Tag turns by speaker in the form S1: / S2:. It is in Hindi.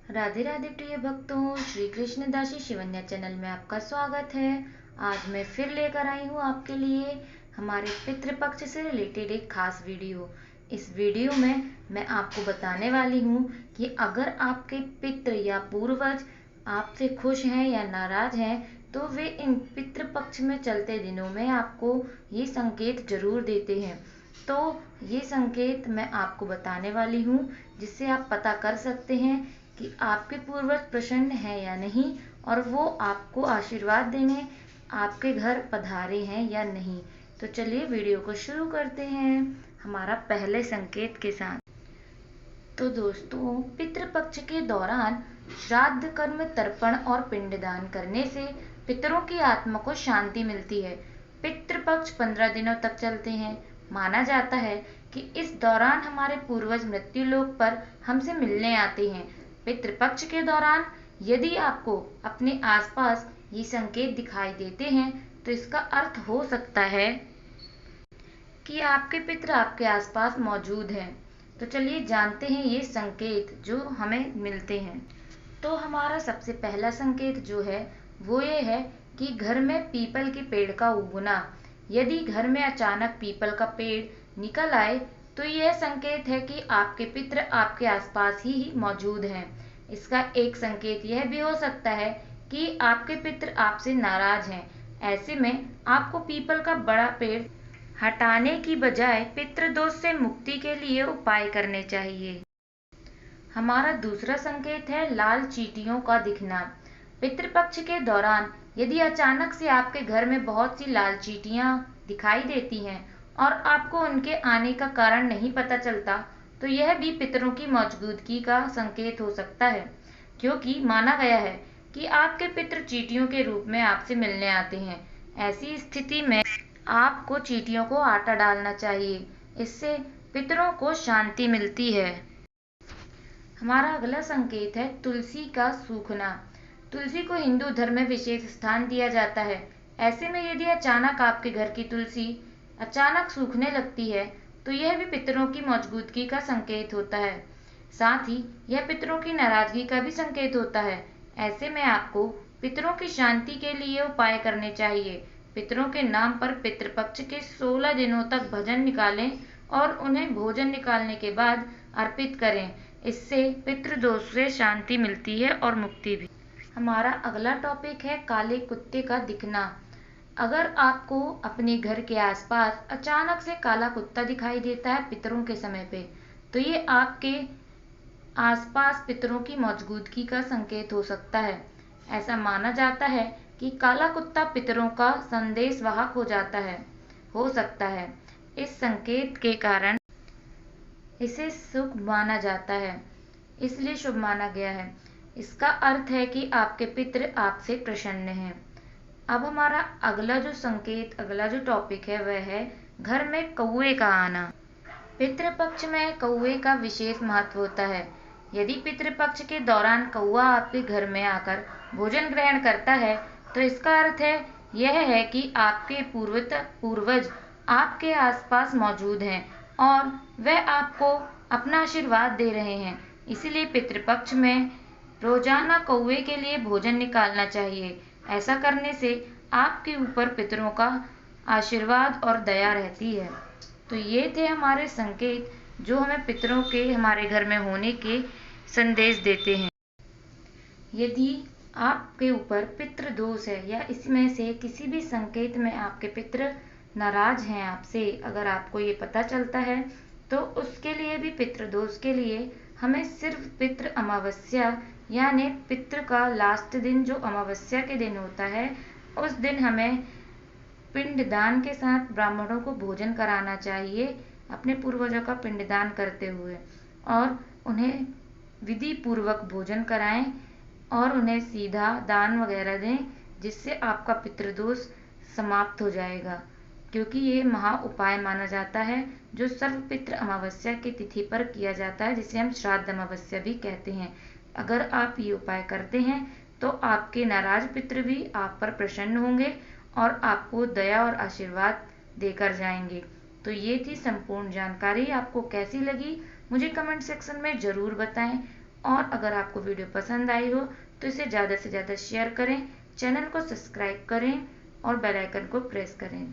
S1: राधे राधे प्रिय भक्तों, श्री कृष्ण दासी शिवन्या चैनल में आपका स्वागत है। आज मैं फिर लेकर आई हूँ आपके लिए हमारे पितृपक्ष से रिलेटेड एक खास वीडियो। इस वीडियो में मैं आपको बताने वाली हूँ कि अगर आपके पितृ या पूर्वज आपसे खुश हैं या नाराज हैं तो वे इन पितृपक्ष में चलते दिनों में आपको ये संकेत जरूर देते हैं। तो ये संकेत मैं आपको बताने वाली हूँ जिससे आप पता कर सकते हैं कि आपके पूर्वज प्रसन्न हैं या नहीं और वो आपको आशीर्वाद देने आपके घर पधारे हैं या नहीं। तो चलिए वीडियो को शुरू करते हैं हमारा पहले संकेत के साथ। तो दोस्तों, पितृपक्ष के दौरान श्राद्ध कर्म, तर्पण और पिंडदान करने से पितरों की आत्मा को शांति मिलती है। पितृपक्ष 15 दिनों तक चलते हैं। माना जाता है कि इस दौरान हमारे पूर्वज मृत्यु लोक पर हमसे मिलने आते हैं। पितृपक्ष के दौरान यदि आपको अपने आसपास ये संकेत दिखाई देते हैं तो इसका अर्थ हो सकता है कि आपके पितृ आपके आसपास मौजूद हैं। तो चलिए जानते हैं ये संकेत जो हमें मिलते हैं। तो हमारा सबसे पहला संकेत जो है वो ये है कि घर में पीपल के पेड़ का उगना। यदि घर में अचानक पीपल का पेड़ निकल आए तो यह संकेत है कि आपके पितृ आपके आसपास ही मौजूद हैं। इसका एक संकेत यह भी हो सकता है कि आपके पितृ आपसे नाराज हैं। ऐसे में आपको पीपल का बड़ा पेड़ हटाने की बजाय पितृदोष से मुक्ति के लिए उपाय करने चाहिए। हमारा दूसरा संकेत है लाल चींटियों का दिखना। पितृपक्ष के दौरान यदि अचानक से आपके घर में बहुत सी लाल चींटियां दिखाई देती हैं और आपको उनके आने का कारण नहीं पता चलता तो यह भी पितरों की मौजूदगी का संकेत हो सकता है, क्योंकि माना गया है कि आपके पितृ चींटियों के रूप में आपसे मिलने आते हैं। ऐसी स्थिति में आपको चींटियों को आटा डालना चाहिए, इससे पितरों को शांति मिलती है। हमारा अगला संकेत है तुलसी का सूखना। तुलसी को हिंदू धर्म में विशेष स्थान दिया जाता है। ऐसे में यदि अचानक आपके घर की तुलसी अचानक सूखने लगती है तो यह भी पितरों की मौजूदगी का संकेत होता है। साथ ही यह पितरों की नाराजगी का भी संकेत होता है। ऐसे में आपको पितरों की शांति के लिए उपाय करने चाहिए। पितरों के नाम पर पितृपक्ष के 16 दिनों तक भजन निकालें और उन्हें भोजन निकालने के बाद अर्पित करें। इससे पितृदोष से शांति मिलती है और मुक्ति भी। हमारा अगला टॉपिक है काले कुत्ते का दिखना। अगर आपको अपने घर के आसपास अचानक से काला कुत्ता दिखाई देता है पितरों के समय पे तो ये आपके आसपास पितरों की मौजूदगी का संकेत हो सकता है। ऐसा माना जाता है कि काला कुत्ता पितरों का संदेश वाहक हो सकता है। इस संकेत के कारण इसे शुभ माना जाता है, इसलिए शुभ माना गया है। इसका अर्थ है कि आपके पितृ आपसे प्रसन्न हैं। अब हमारा अगला जो टॉपिक है वह है घर में कौवे का आना। पितृपक्ष में कौवे का विशेष महत्व होता है। यदि पितृपक्ष के दौरान कौवा आपके घर में आकर भोजन ग्रहण करता है तो इसका अर्थ यह है कि आपके पूर्वज आपके आसपास मौजूद हैं और वह आपको अपना आशीर्वाद दे रहे हैं। इसीलिए पितृपक्ष में रोजाना कौवे के लिए भोजन निकालना चाहिए। ऐसा करने से आपके ऊपर पितरों का आशीर्वाद और दया रहती है। तो ये थे हमारे संकेत जो हमें पितरों के हमारे घर में होने के संदेश देते हैं। यदि आपके ऊपर पितृ दोष है या इसमें से किसी भी संकेत में आपके पितृ नाराज हैं आपसे, अगर आपको ये पता चलता है तो उसके लिए भी पितृ दोष के लिए हमें सिर्फ पितृ अमावस्या यानी पितृ का लास्ट दिन जो अमावस्या के दिन होता है उस दिन हमें पिंडदान के साथ ब्राह्मणों को भोजन कराना चाहिए अपने पूर्वजों का पिंडदान करते हुए, और उन्हें विधि पूर्वक भोजन कराएं और उन्हें सीधा दान वगैरह दें, जिससे आपका पितृदोष समाप्त हो जाएगा। क्योंकि ये महा उपाय माना जाता है जो सर्वपितृ अमावस्या की तिथि पर किया जाता है, जिसे हम श्राद्ध अमावस्या भी कहते हैं। अगर आप ये उपाय करते हैं तो आपके नाराज पितृ भी आप पर प्रसन्न होंगे और आपको दया और आशीर्वाद देकर जाएंगे। तो ये थी संपूर्ण जानकारी। आपको कैसी लगी मुझे कमेंट सेक्शन में ज़रूर बताएं और अगर आपको वीडियो पसंद आई हो तो इसे ज़्यादा से ज़्यादा शेयर करें, चैनल को सब्सक्राइब करें और बेल आइकन को प्रेस करें।